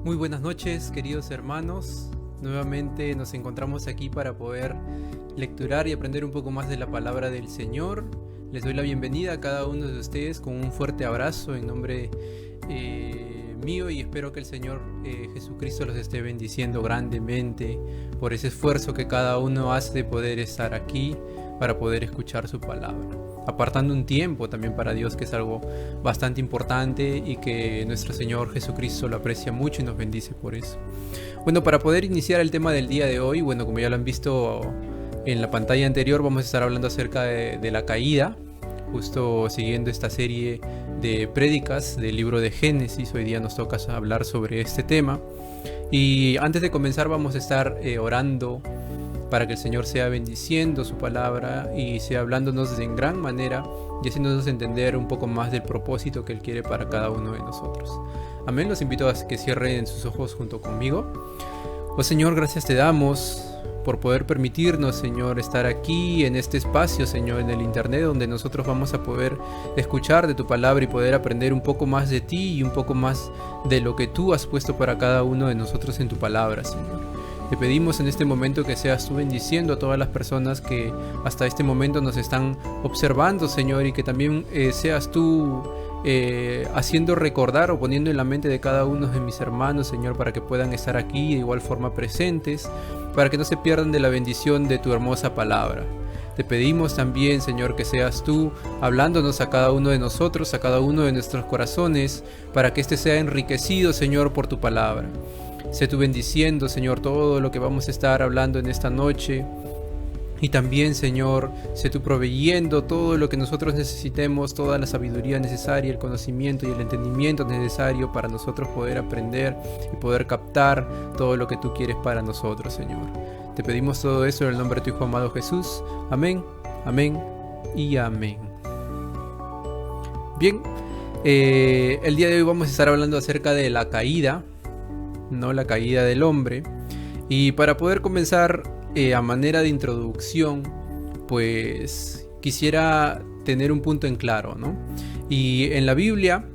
Muy buenas noches, queridos hermanos. Nuevamente nos encontramos aquí para poder lecturar y aprender un poco más de la palabra del Señor. Les doy la bienvenida a cada uno de ustedes con un fuerte abrazo en nombre mío, y espero que el Señor Jesucristo los esté bendiciendo grandemente por ese esfuerzo que cada uno hace de poder estar aquí para poder escuchar su palabra, apartando un tiempo también para Dios, que es algo bastante importante y que nuestro Señor Jesucristo lo aprecia mucho y nos bendice por eso. Bueno, para poder iniciar el tema del día de hoy, bueno, como ya lo han visto en la pantalla anterior, vamos a estar hablando acerca de la caída, justo siguiendo esta serie de prédicas del libro de Génesis. Hoy día nos toca hablar sobre este tema, y antes de comenzar vamos a estar orando para que el Señor sea bendiciendo su palabra y sea hablándonos en gran manera y haciéndonos entender un poco más del propósito que Él quiere para cada uno de nosotros. Amén. Los invito a que cierren sus ojos junto conmigo. Oh Señor, gracias te damos por poder permitirnos, Señor, estar aquí en este espacio, Señor, en el internet, donde nosotros vamos a poder escuchar de tu palabra y poder aprender un poco más de ti y un poco más de lo que tú has puesto para cada uno de nosotros en tu palabra, Señor. Te pedimos en este momento que seas tú bendiciendo a todas las personas que hasta este momento nos están observando, Señor, y que también seas tú haciendo recordar o poniendo en la mente de cada uno de mis hermanos, Señor, para que puedan estar aquí de igual forma presentes, para que no se pierdan de la bendición de tu hermosa palabra. Te pedimos también, Señor, que seas tú hablándonos a cada uno de nosotros, a cada uno de nuestros corazones, para que éste sea enriquecido, Señor, por tu palabra. Sé tú bendiciendo, Señor, todo lo que vamos a estar hablando en esta noche. Y también, Señor, sé tú proveyendo todo lo que nosotros necesitemos, toda la sabiduría necesaria, el conocimiento y el entendimiento necesario para nosotros poder aprender y poder captar todo lo que tú quieres para nosotros, Señor. Te pedimos todo eso en el nombre de tu Hijo amado Jesús. Amén, amén y amén. Bien, el día de hoy vamos a estar hablando acerca de la caída, no la caída del hombre. Y para poder comenzar a manera de introducción, pues quisiera tener un punto en claro, ¿no? Y en la Biblia,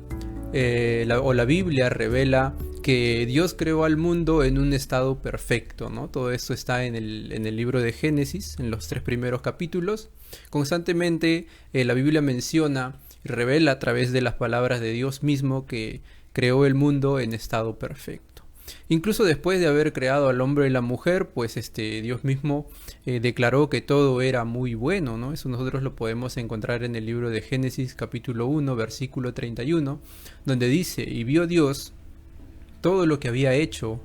la Biblia revela que Dios creó al mundo en un estado perfecto, ¿no? Todo esto está en el libro de Génesis, en los 3 primeros capítulos. Constantemente la Biblia menciona y revela a través de las palabras de Dios mismo que creó el mundo en estado perfecto. Incluso después de haber creado al hombre y la mujer, pues Dios mismo declaró que todo era muy bueno, ¿no? Eso nosotros lo podemos encontrar en el libro de Génesis capítulo 1, versículo 31, donde dice: y vio Dios todo lo que había hecho,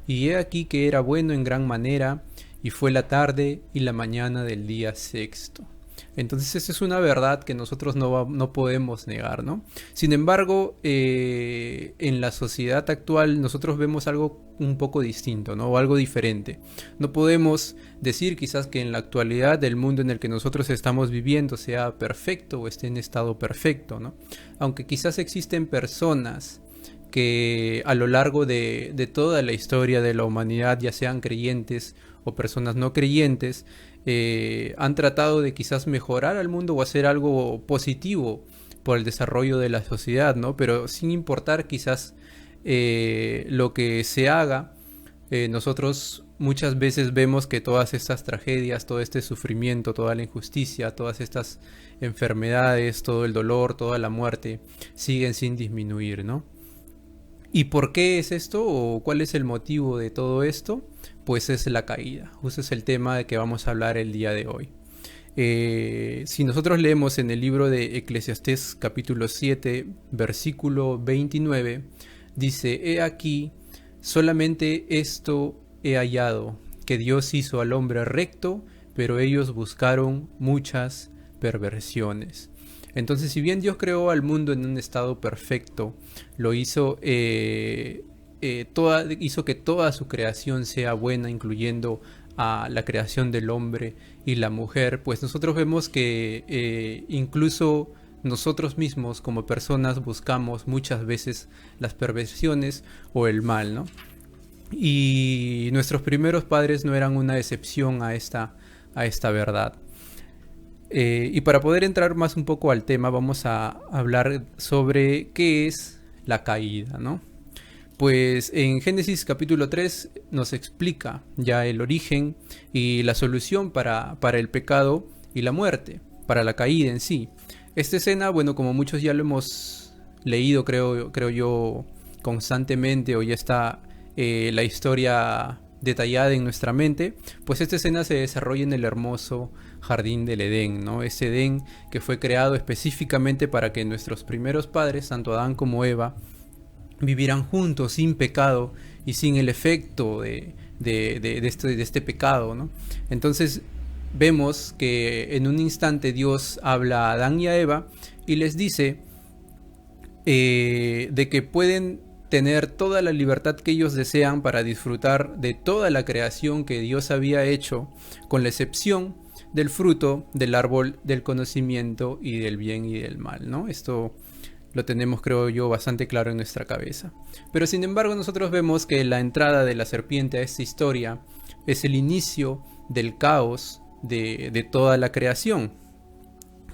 y he aquí que era bueno en gran manera, y fue la tarde y la mañana del día sexto. Entonces esa es una verdad que nosotros no podemos negar, ¿no? Sin embargo, en la sociedad actual nosotros vemos algo un poco distinto, ¿no? O algo diferente. No podemos decir quizás que en la actualidad el mundo en el que nosotros estamos viviendo sea perfecto o esté en estado perfecto, ¿no? Aunque quizás existen personas que a lo largo de toda la historia de la humanidad, ya sean creyentes o personas no creyentes, han tratado de quizás mejorar al mundo o hacer algo positivo por el desarrollo de la sociedad, ¿no? Pero sin importar quizás lo que se haga, nosotros muchas veces vemos que todas estas tragedias, todo este sufrimiento, toda la injusticia, todas estas enfermedades, todo el dolor, toda la muerte, siguen sin disminuir, ¿no? ¿Y por qué es esto? ¿O cuál es el motivo de todo esto? Pues es la caída. Justo es el tema de que vamos a hablar el día de hoy. Si nosotros leemos en el libro de Eclesiastés capítulo 7, versículo 29, dice: he aquí, solamente esto he hallado, que Dios hizo al hombre recto, pero ellos buscaron muchas perversiones. Entonces, si bien Dios creó al mundo en un estado perfecto, lo hizo, hizo que toda su creación sea buena, incluyendo a la creación del hombre y la mujer, pues nosotros vemos que incluso nosotros mismos como personas buscamos muchas veces las perversiones o el mal, ¿no? Y nuestros primeros padres no eran una excepción a esta verdad. Y para poder entrar más un poco al tema, vamos a hablar sobre qué es la caída, ¿no? Pues en Génesis capítulo 3 nos explica ya el origen y la solución para el pecado y la muerte, para la caída en sí. Esta escena, bueno, como muchos ya lo hemos leído, creo yo, constantemente, o ya está la historia detallada en nuestra mente, pues esta escena se desarrolla en el hermoso jardín del Edén, ¿no? Ese Edén que fue creado específicamente para que nuestros primeros padres, tanto Adán como Eva, vivieran juntos sin pecado y sin el efecto de este pecado, ¿no? Entonces vemos que en un instante Dios habla a Adán y a Eva y les dice de que pueden tener toda la libertad que ellos desean para disfrutar de toda la creación que Dios había hecho, con la excepción del fruto del árbol del conocimiento y del bien y del mal, ¿no? Esto lo tenemos, creo yo, bastante claro en nuestra cabeza. Pero sin embargo nosotros vemos que la entrada de la serpiente a esta historia es el inicio del caos de toda la creación.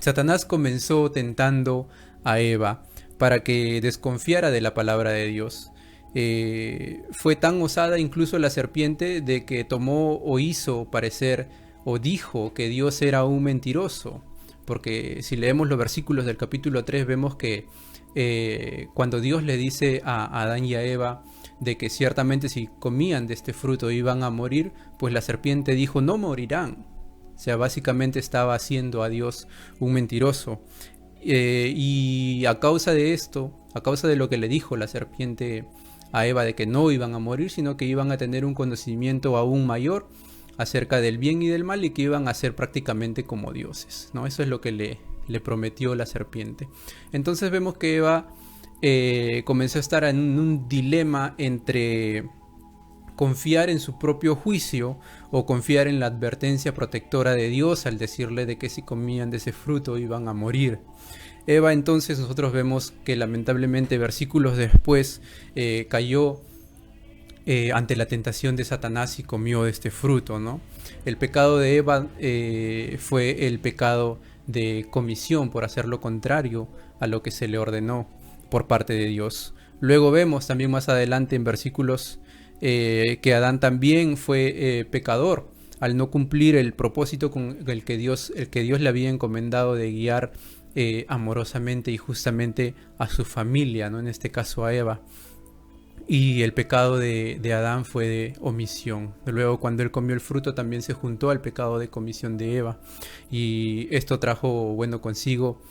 Satanás comenzó tentando a Eva para que desconfiara de la palabra de Dios. Fue tan osada incluso la serpiente de que tomó o hizo parecer o dijo que Dios era un mentiroso. Porque si leemos los versículos del capítulo 3 vemos que cuando Dios le dice a Adán y a Eva de que ciertamente si comían de este fruto iban a morir, pues la serpiente dijo no morirán. O sea, básicamente estaba haciendo a Dios un mentiroso. Y a causa de esto, a causa de lo que le dijo la serpiente a Eva de que no iban a morir, sino que iban a tener un conocimiento aún mayor acerca del bien y del mal y que iban a ser prácticamente como dioses, ¿no? Eso es lo que le prometió la serpiente. Entonces vemos que Eva comenzó a estar en un dilema entre confiar en su propio juicio o confiar en la advertencia protectora de Dios al decirle de que si comían de ese fruto iban a morir. Eva, entonces nosotros vemos que lamentablemente versículos después cayó ante la tentación de Satanás y comió de este fruto, ¿no? El pecado de Eva fue el pecado de comisión por hacer lo contrario a lo que se le ordenó por parte de Dios. Luego vemos también más adelante en versículos que Adán también fue pecador al no cumplir el propósito con el que Dios le había encomendado de guiar amorosamente y justamente a su familia, ¿no? En este caso a Eva. Y el pecado de Adán fue de omisión. Luego, cuando él comió el fruto, también se juntó al pecado de comisión de Eva. Y esto trajo, bueno, consigo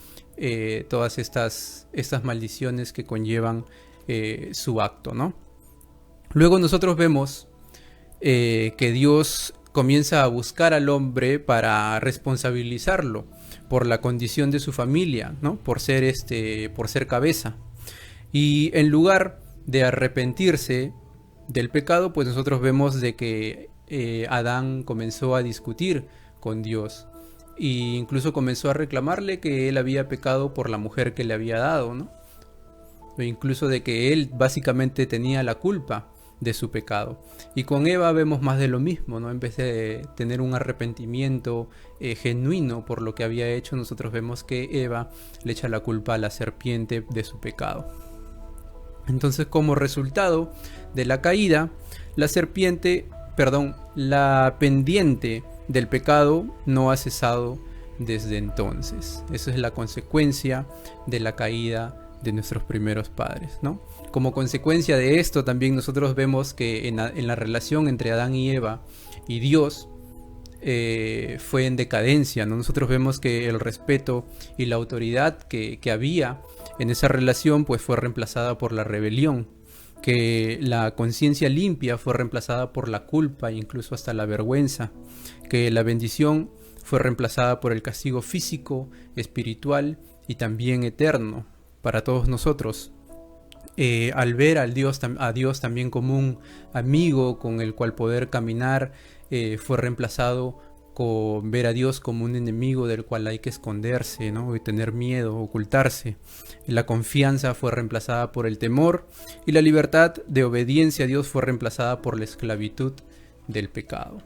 todas estas maldiciones que conllevan su acto, ¿no? Luego nosotros vemos que Dios comienza a buscar al hombre para responsabilizarlo por la condición de su familia, ¿no? Por ser cabeza. Y en lugar de arrepentirse del pecado, pues nosotros vemos de que Adán comenzó a discutir con Dios e incluso comenzó a reclamarle que él había pecado por la mujer que le había dado, ¿no? O incluso de que él básicamente tenía la culpa de su pecado. Y con Eva vemos más de lo mismo, ¿no? En vez de tener un arrepentimiento genuino por lo que había hecho, nosotros vemos que Eva le echa la culpa a la serpiente de su pecado. Entonces, como resultado de la caída, la pendiente del pecado no ha cesado desde entonces. Esa es la consecuencia de la caída de nuestros primeros padres, ¿no? Como consecuencia de esto, también nosotros vemos que en la relación entre Adán y Eva y Dios fue en decadencia, ¿no? Nosotros vemos que el respeto y la autoridad que había en esa relación pues fue reemplazada por la rebelión, que la conciencia limpia fue reemplazada por la culpa e incluso hasta la vergüenza, que la bendición fue reemplazada por el castigo físico, espiritual y también eterno para todos nosotros. Al ver a Dios también como un amigo con el cual poder caminar, fue reemplazado con ver a Dios como un enemigo del cual hay que esconderse, ¿no? Y tener miedo, ocultarse. La confianza fue reemplazada por el temor y la libertad de obediencia a Dios fue reemplazada por la esclavitud del pecado.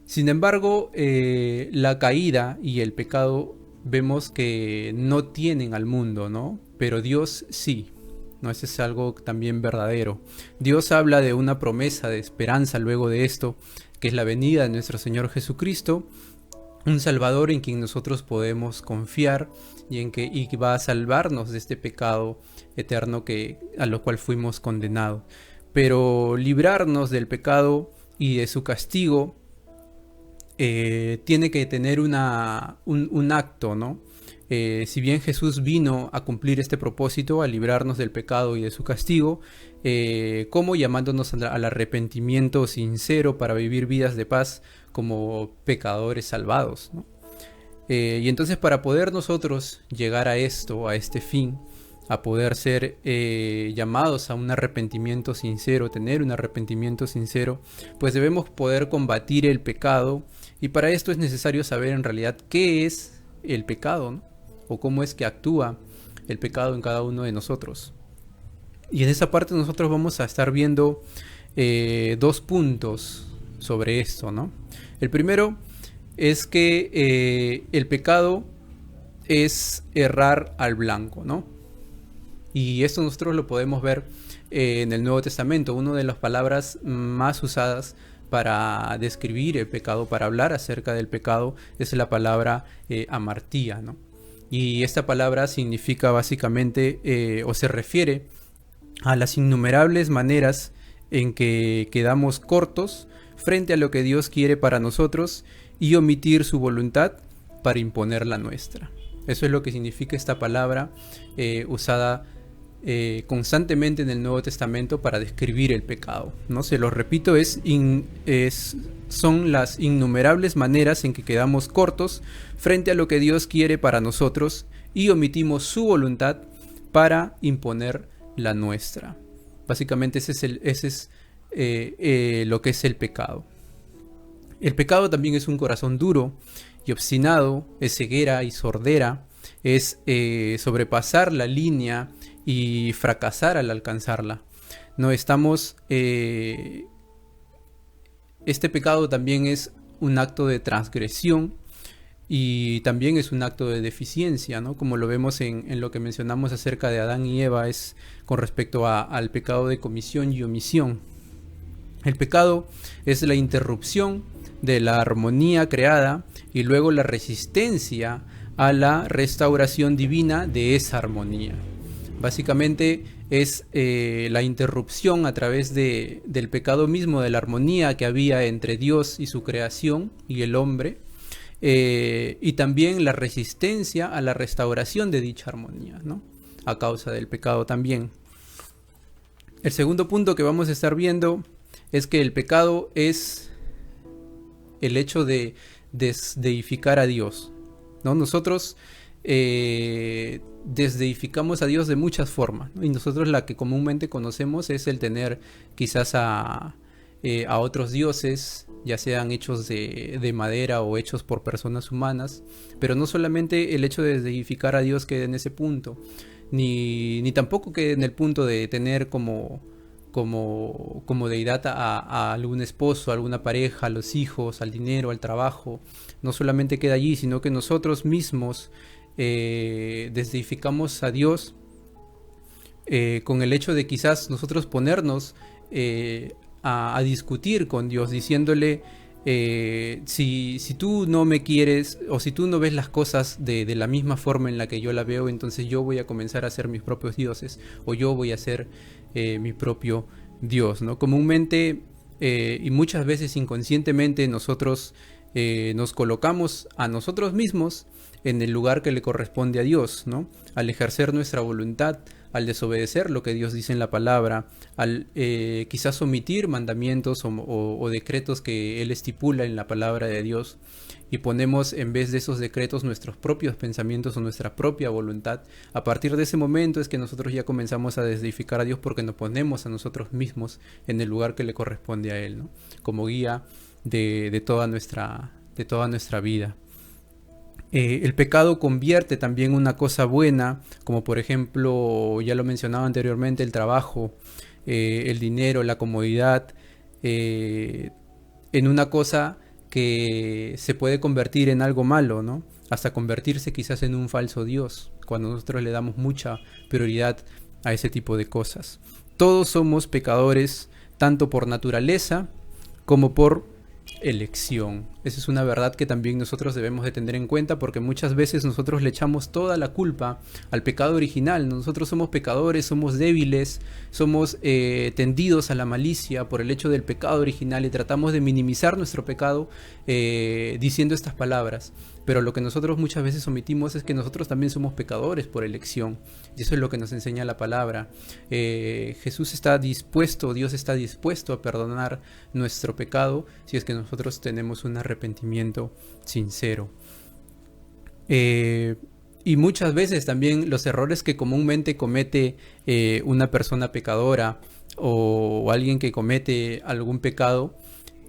Sin embargo, la caída y el pecado vemos que no tienen al mundo, ¿no? Pero Dios sí. ¿no? Ese es algo también verdadero. Dios habla de una promesa de esperanza luego de esto, que es la venida de nuestro Señor Jesucristo, un Salvador en quien nosotros podemos confiar y que va a salvarnos de este pecado eterno a lo cual fuimos condenados. Pero librarnos del pecado y de su castigo tiene que tener un acto, ¿no? Si bien Jesús vino a cumplir este propósito, a librarnos del pecado y de su castigo, como llamándonos al arrepentimiento sincero para vivir vidas de paz como pecadores salvados, ¿no? Y entonces, para poder nosotros llegar a esto, a este fin, a poder ser llamados a un arrepentimiento sincero, tener un arrepentimiento sincero, pues debemos poder combatir el pecado, y para esto es necesario saber en realidad qué es el pecado, ¿no? O cómo es que actúa el pecado en cada uno de nosotros. Y en esa parte nosotros vamos a estar viendo 2 puntos sobre esto, ¿no? El primero es que el pecado es errar al blanco, ¿no? Y esto nosotros lo podemos ver en el Nuevo Testamento. Una de las palabras más usadas para describir el pecado, para hablar acerca del pecado, es la palabra amartía, ¿no? Y esta palabra significa básicamente, o se refiere a las innumerables maneras en que quedamos cortos frente a lo que Dios quiere para nosotros y omitir su voluntad para imponer la nuestra. Eso es lo que significa esta palabra usada constantemente en el Nuevo Testamento para describir el pecado, ¿no? Se lo repito, son las innumerables maneras en que quedamos cortos frente a lo que Dios quiere para nosotros y omitimos su voluntad para imponer la nuestra. Básicamente ese es lo que es el pecado. El pecado también es un corazón duro y obstinado, es ceguera y sordera, es sobrepasar la línea y fracasar al alcanzarla. No estamos... este pecado también es un acto de transgresión y también es un acto de deficiencia, ¿no? Como lo vemos en lo que mencionamos acerca de Adán y Eva, es con respecto al pecado de comisión y omisión. El pecado es la interrupción de la armonía creada y luego la resistencia a la restauración divina de esa armonía. Básicamente es la interrupción a través del pecado mismo, de la armonía que había entre Dios y su creación y el hombre, y también la resistencia a la restauración de dicha armonía, ¿no? A causa del pecado también. El segundo punto que vamos a estar viendo es que el pecado es el hecho de desdeificar a Dios, ¿no? Nosotros desdeificamos a Dios de muchas formas, ¿no? Y nosotros la que comúnmente conocemos es el tener quizás a otros dioses, ya sean hechos de madera o hechos por personas humanas, pero no solamente el hecho de desdeificar a Dios queda en ese punto, ni tampoco queda en el punto de tener como deidad a algún esposo, a alguna pareja, a los hijos, al dinero, al trabajo. No solamente queda allí, sino que nosotros mismos desdeificamos a Dios con el hecho de quizás nosotros ponernos a discutir con Dios, diciéndole si tú no me quieres o si tú no ves las cosas de la misma forma en la que yo la veo, entonces yo voy a comenzar a hacer mis propios dioses, o yo voy a ser mi propio Dios, ¿no? Comúnmente y muchas veces inconscientemente nosotros nos colocamos a nosotros mismos en el lugar que le corresponde a Dios, ¿no? Al ejercer nuestra voluntad, al desobedecer lo que Dios dice en la palabra, al quizás omitir mandamientos o decretos que Él estipula en la palabra de Dios, y ponemos en vez de esos decretos nuestros propios pensamientos o nuestra propia voluntad. A partir de ese momento es que nosotros ya comenzamos a desdeificar a Dios, porque nos ponemos a nosotros mismos en el lugar que le corresponde a Él, ¿no? Como guía de toda nuestra vida. El pecado convierte también una cosa buena, como por ejemplo, ya lo mencionaba anteriormente, el trabajo, el dinero, la comodidad, en una cosa que se puede convertir en algo malo, ¿no? Hasta convertirse quizás en un falso Dios, cuando nosotros le damos mucha prioridad a ese tipo de cosas. Todos somos pecadores, tanto por naturaleza como por elección. Esa es una verdad que también nosotros debemos de tener en cuenta, porque muchas veces nosotros le echamos toda la culpa al pecado original. Nosotros somos pecadores, somos débiles, somos tendidos a la malicia por el hecho del pecado original, y tratamos de minimizar nuestro pecado diciendo estas palabras. Pero lo que nosotros muchas veces omitimos es que nosotros también somos pecadores por elección, y eso es lo que nos enseña la palabra. Jesús está dispuesto, Dios está dispuesto a perdonar nuestro pecado si es que nosotros tenemos un arrepentimiento sincero. Y muchas veces también los errores que comúnmente comete una persona pecadora o alguien que comete algún pecado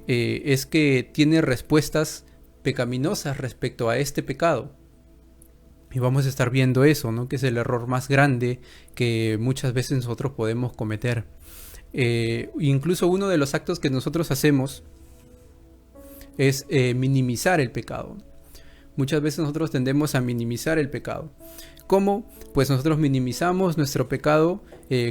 es que tiene respuestas pecaminosas respecto a este pecado. Y vamos a estar viendo eso, ¿no? Que es el error más grande que muchas veces nosotros podemos cometer. Incluso uno de los actos que nosotros hacemos es minimizar el pecado. Muchas veces nosotros tendemos a minimizar el pecado. ¿Cómo? Pues nosotros minimizamos nuestro pecado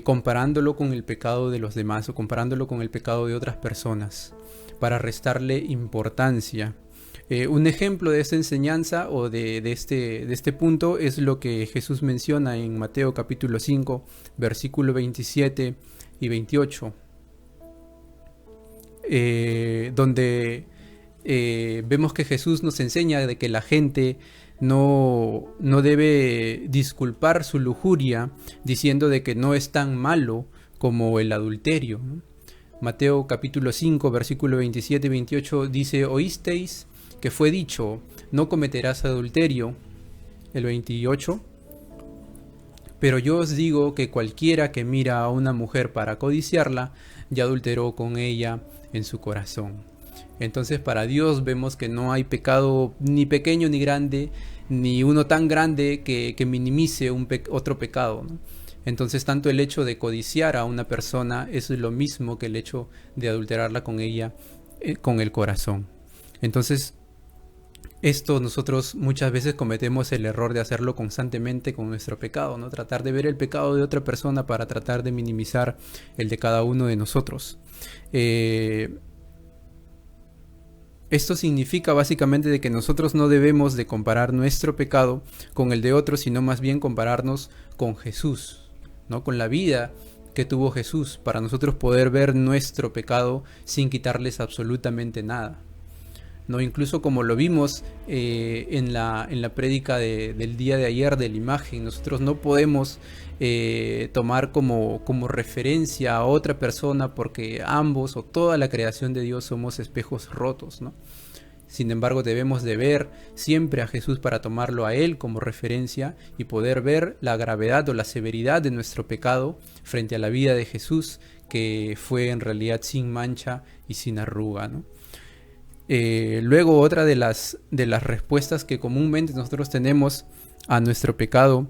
comparándolo con el pecado de los demás, o comparándolo con el pecado de otras personas, para restarle importancia. Un ejemplo de esta enseñanza o de este punto es lo que Jesús menciona en Mateo capítulo 5, versículo 27 y 28, donde vemos que Jesús nos enseña de que la gente no debe disculpar su lujuria diciendo de que no es tan malo como el adulterio, ¿no? Mateo capítulo 5, versículo 27 y 28 dice: oísteis que fue dicho, no cometerás adulterio. El 28: pero yo os digo que cualquiera que mira a una mujer para codiciarla, ya adulteró con ella en su corazón. Entonces, para Dios vemos que no hay pecado ni pequeño ni grande, ni uno tan grande que minimice otro pecado, ¿no? Entonces, tanto el hecho de codiciar a una persona es lo mismo que el hecho de adulterarla con ella con el corazón. Entonces, esto nosotros muchas veces cometemos el error de hacerlo constantemente con nuestro pecado, ¿no? Tratar de ver el pecado de otra persona para tratar de minimizar el de cada uno de nosotros. Esto significa básicamente de que nosotros no debemos de comparar nuestro pecado con el de otro, sino más bien compararnos con Jesús, ¿no? Con la vida que tuvo Jesús, para nosotros poder ver nuestro pecado sin quitarles absolutamente nada, ¿no? Incluso como lo vimos en la prédica del día de ayer de la imagen, nosotros no podemos tomar como referencia a otra persona, porque ambos o toda la creación de Dios somos espejos rotos, ¿no? Sin embargo, debemos de ver siempre a Jesús para tomarlo a Él como referencia y poder ver la gravedad o la severidad de nuestro pecado frente a la vida de Jesús, que fue en realidad sin mancha y sin arruga, ¿no? Luego, otra de las respuestas que comúnmente nosotros tenemos a nuestro pecado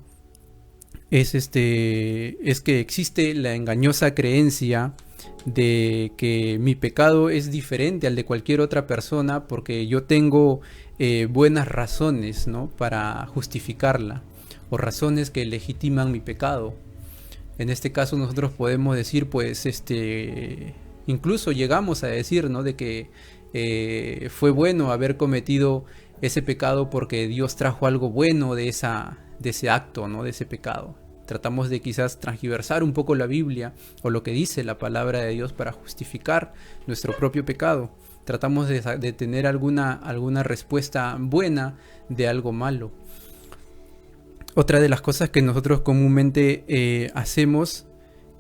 es que existe la engañosa creencia de que mi pecado es diferente al de cualquier otra persona porque yo tengo buenas razones, ¿no?, para justificarla, o razones que legitiman mi pecado. En este caso nosotros podemos decir, pues, incluso llegamos a decir, ¿no?, de que fue bueno haber cometido ese pecado porque Dios trajo algo bueno de ese acto, ¿no?, de ese pecado. Tratamos de quizás transgiversar un poco la Biblia o lo que dice la palabra de Dios para justificar nuestro propio pecado. Tratamos de tener alguna respuesta buena de algo malo. Otra de las cosas que nosotros comúnmente hacemos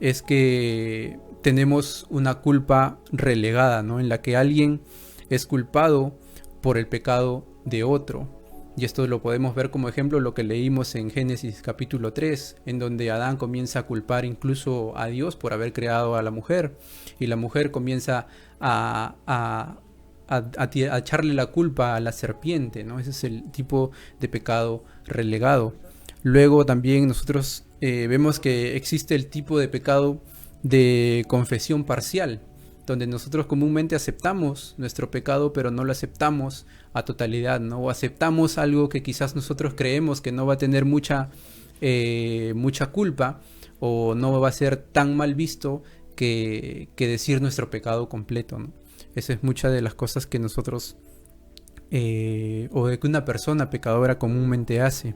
es que tenemos una culpa relegada, ¿no?, en la que alguien es culpado por el pecado de otro. Y esto lo podemos ver como ejemplo lo que leímos en Génesis capítulo 3, en donde Adán comienza a culpar incluso a Dios por haber creado a la mujer, y la mujer comienza a echarle la culpa a la serpiente, ¿no? Ese es el tipo de pecado relegado. Luego también nosotros vemos que existe el tipo de pecado de confesión parcial, donde nosotros comúnmente aceptamos nuestro pecado, pero no lo aceptamos a totalidad, ¿no? O aceptamos algo que quizás nosotros creemos que no va a tener mucha culpa, o no va a ser tan mal visto que decir nuestro pecado completo, ¿no? Esa es muchas de las cosas que nosotros o de que una persona pecadora comúnmente hace.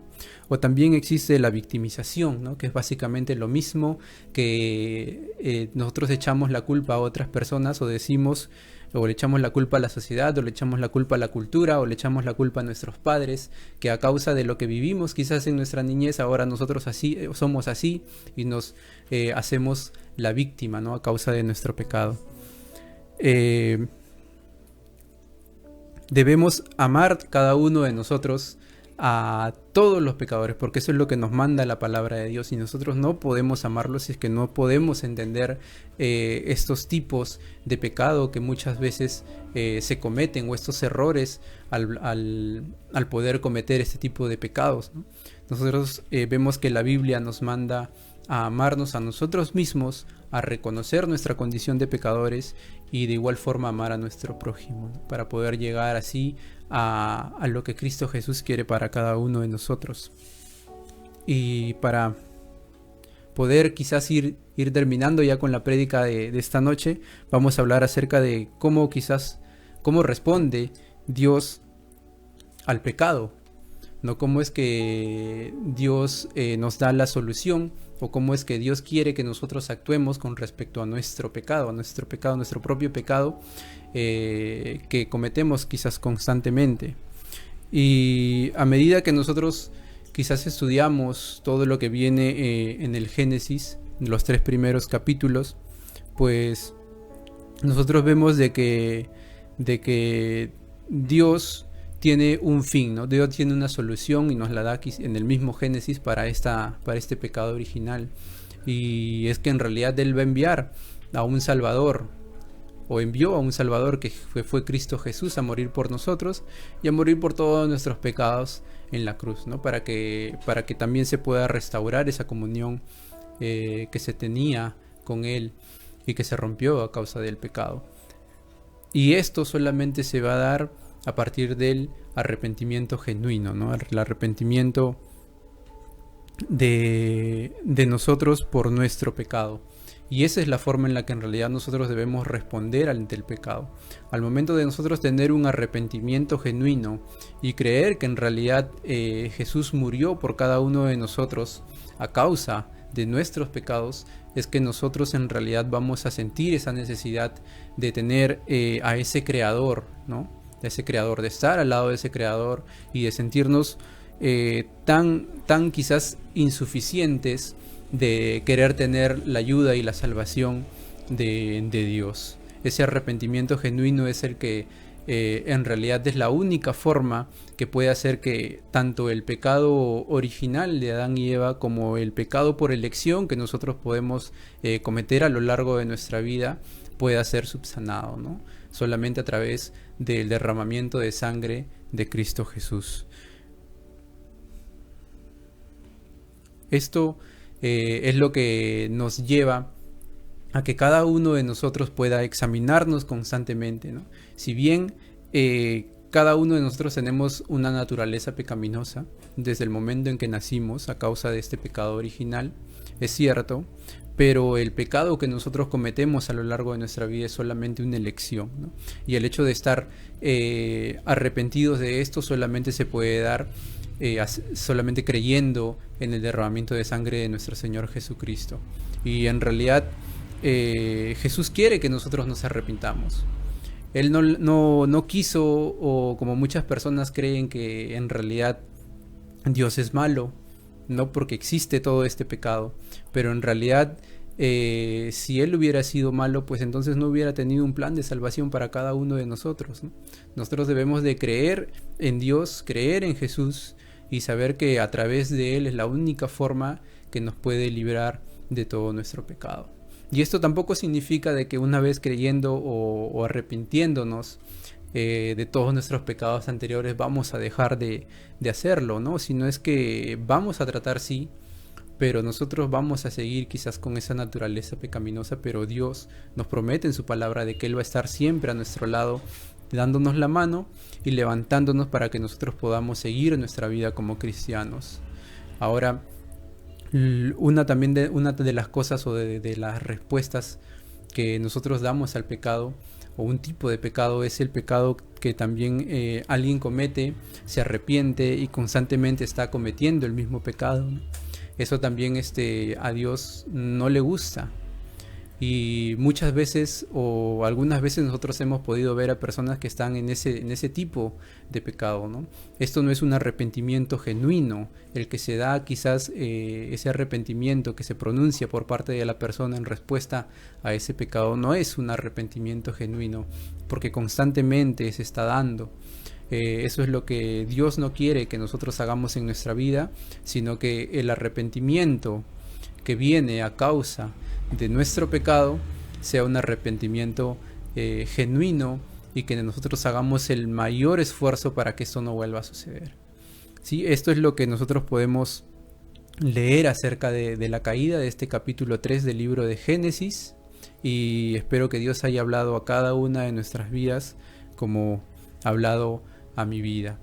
O también existe la victimización, ¿no? Que es básicamente lo mismo que nosotros echamos la culpa a otras personas o decimos o le echamos la culpa a la sociedad o le echamos la culpa a la cultura o le echamos la culpa a nuestros padres, que a causa de lo que vivimos quizás en nuestra niñez ahora nosotros así somos así y nos hacemos la víctima, ¿no? A causa de nuestro pecado. Debemos amar cada uno de nosotros a todos los pecadores, porque eso es lo que nos manda la palabra de Dios, y nosotros no podemos amarlos si es que no podemos entender estos tipos de pecado que muchas veces se cometen, o estos errores al poder cometer este tipo de pecados, ¿no? Nosotros vemos que la Biblia nos manda a amarnos a nosotros mismos, a reconocer nuestra condición de pecadores y de igual forma amar a nuestro prójimo, ¿no? Para poder llegar así a lo que Cristo Jesús quiere para cada uno de nosotros. Y para poder quizás ir terminando ya con la prédica de esta noche, vamos a hablar acerca de cómo responde Dios al pecado, no cómo es que Dios nos da la solución, o cómo es que Dios quiere que nosotros actuemos con respecto a nuestro pecado, nuestro propio pecado que cometemos quizás constantemente. Y a medida que nosotros quizás estudiamos todo lo que viene en el Génesis, los 3 primeros capítulos, pues nosotros vemos de que Dios tiene un fin, ¿no? Dios tiene una solución y nos la da aquí en el mismo Génesis para este pecado original. Y es que en realidad Él va a enviar a un Salvador, o envió a un Salvador que fue Cristo Jesús, a morir por nosotros y a morir por todos nuestros pecados en la cruz, ¿no? Para que también se pueda restaurar esa comunión que se tenía con Él y que se rompió a causa del pecado. Y esto solamente se va a dar a partir del arrepentimiento genuino, ¿no? El arrepentimiento de nosotros por nuestro pecado. Y esa es la forma en la que en realidad nosotros debemos responder ante el pecado. Al momento de nosotros tener un arrepentimiento genuino y creer que en realidad Jesús murió por cada uno de nosotros a causa de nuestros pecados, es que nosotros en realidad vamos a sentir esa necesidad de tener a ese creador, ¿no? De ese creador, de estar al lado de ese creador y de sentirnos tan quizás insuficientes de querer tener la ayuda y la salvación de Dios. Ese arrepentimiento genuino es el que en realidad es la única forma que puede hacer que tanto el pecado original de Adán y Eva como el pecado por elección que nosotros podemos cometer a lo largo de nuestra vida pueda ser subsanado, ¿no? Solamente a través del derramamiento de sangre de Cristo Jesús. Esto es lo que nos lleva a que cada uno de nosotros pueda examinarnos constantemente, ¿no? Si bien cada uno de nosotros tenemos una naturaleza pecaminosa desde el momento en que nacimos a causa de este pecado original, es cierto, pero el pecado que nosotros cometemos a lo largo de nuestra vida es solamente una elección, ¿no? Y el hecho de estar arrepentidos de esto solamente se puede dar solamente creyendo en el derramamiento de sangre de nuestro Señor Jesucristo. Y en realidad Jesús quiere que nosotros nos arrepintamos. Él no quiso, o como muchas personas creen que en realidad Dios es malo, no, porque existe todo este pecado, pero en realidad si Él hubiera sido malo, pues entonces no hubiera tenido un plan de salvación para cada uno de nosotros, ¿no? Nosotros debemos de creer en Dios, creer en Jesús y saber que a través de Él es la única forma que nos puede librar de todo nuestro pecado. Y esto tampoco significa de que una vez creyendo o arrepintiéndonos de todos nuestros pecados anteriores vamos a dejar de hacerlo, ¿no? Sino es que vamos a tratar, sí, pero nosotros vamos a seguir quizás con esa naturaleza pecaminosa, pero Dios nos promete en su palabra de que Él va a estar siempre a nuestro lado, dándonos la mano y levantándonos para que nosotros podamos seguir nuestra vida como cristianos. Ahora, Una de las cosas o de las respuestas que nosotros damos al pecado, o un tipo de pecado, es el pecado que también alguien comete, se arrepiente y constantemente está cometiendo el mismo pecado, ¿no? Eso también a Dios no le gusta. Y muchas veces o algunas veces nosotros hemos podido ver a personas que están en ese tipo de pecado, ¿no? Esto no es un arrepentimiento genuino. El que se da quizás ese arrepentimiento que se pronuncia por parte de la persona en respuesta a ese pecado no es un arrepentimiento genuino, porque constantemente se está dando. Eso es lo que Dios no quiere que nosotros hagamos en nuestra vida, sino que el arrepentimiento que viene a causa de nuestro pecado sea un arrepentimiento genuino, y que nosotros hagamos el mayor esfuerzo para que esto no vuelva a suceder. ¿Sí? Esto es lo que nosotros podemos leer acerca de la caída de este capítulo 3 del libro de Génesis, y espero que Dios haya hablado a cada una de nuestras vidas como ha hablado a mi vida.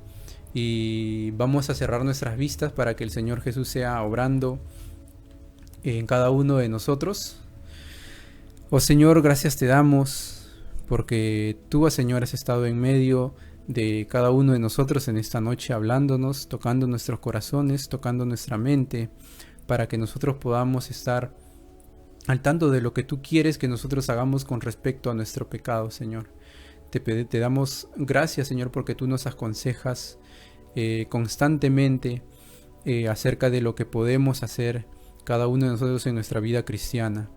Y vamos a cerrar nuestras vistas para que el Señor Jesús sea obrando en cada uno de nosotros. Oh Señor, gracias te damos porque tú, Señor, has estado en medio de cada uno de nosotros en esta noche, hablándonos, tocando nuestros corazones, tocando nuestra mente, para que nosotros podamos estar al tanto de lo que tú quieres que nosotros hagamos con respecto a nuestro pecado, Señor. Te damos gracias, Señor, porque tú nos aconsejas constantemente acerca de lo que podemos hacer cada uno de nosotros en nuestra vida cristiana.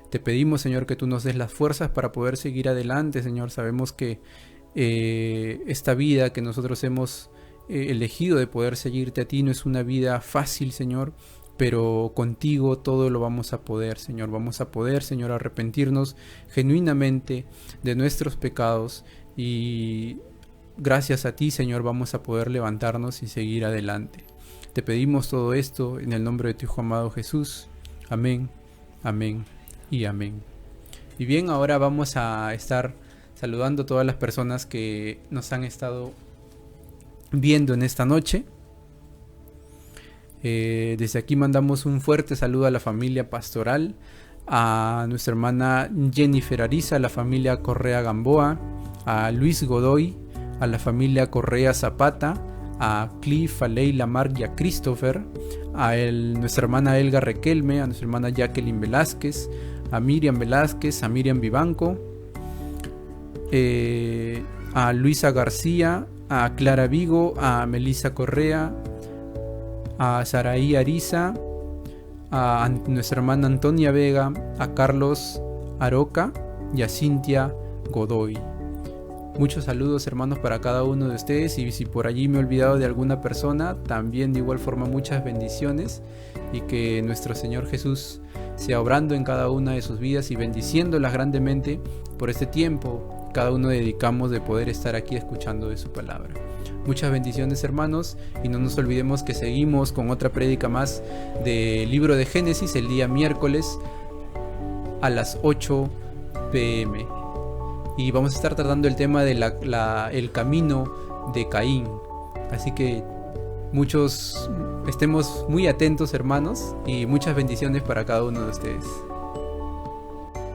Te pedimos, Señor, que tú nos des las fuerzas para poder seguir adelante, Señor. Sabemos que esta vida que nosotros hemos elegido de poder seguirte a ti no es una vida fácil, Señor, pero contigo todo lo vamos a poder, Señor. Vamos a poder, Señor, arrepentirnos genuinamente de nuestros pecados, y gracias a ti, Señor, vamos a poder levantarnos y seguir adelante. Te pedimos todo esto en el nombre de tu Hijo amado Jesús. Amén, amén y amén. Y bien, ahora vamos a estar saludando a todas las personas que nos han estado viendo en esta noche. Desde aquí mandamos un fuerte saludo a la familia Pastoral, a nuestra hermana Jennifer Ariza, a la familia Correa Gamboa, a Luis Godoy, a la familia Correa Zapata, a Cliff, a Leila, Mark y a Christopher, a nuestra hermana Elga Requelme, a nuestra hermana Jacqueline Velázquez, a Miriam Velázquez, a Miriam Vivanco, a Luisa García, a Clara Vigo, a Melissa Correa, a Saraí Ariza, a nuestra hermana Antonia Vega, a Carlos Aroca y a Cintia Godoy. Muchos saludos, hermanos, para cada uno de ustedes, y si por allí me he olvidado de alguna persona, también de igual forma muchas bendiciones, y que nuestro Señor Jesús sea obrando en cada una de sus vidas y bendiciéndolas grandemente por este tiempo cada uno dedicamos de poder estar aquí escuchando de su palabra. Muchas bendiciones, hermanos, y no nos olvidemos que seguimos con otra prédica más del libro de Génesis el día miércoles a las 8 p.m. y vamos a estar tratando el tema de el camino de Caín. Así que estemos muy atentos, hermanos, y muchas bendiciones para cada uno de ustedes.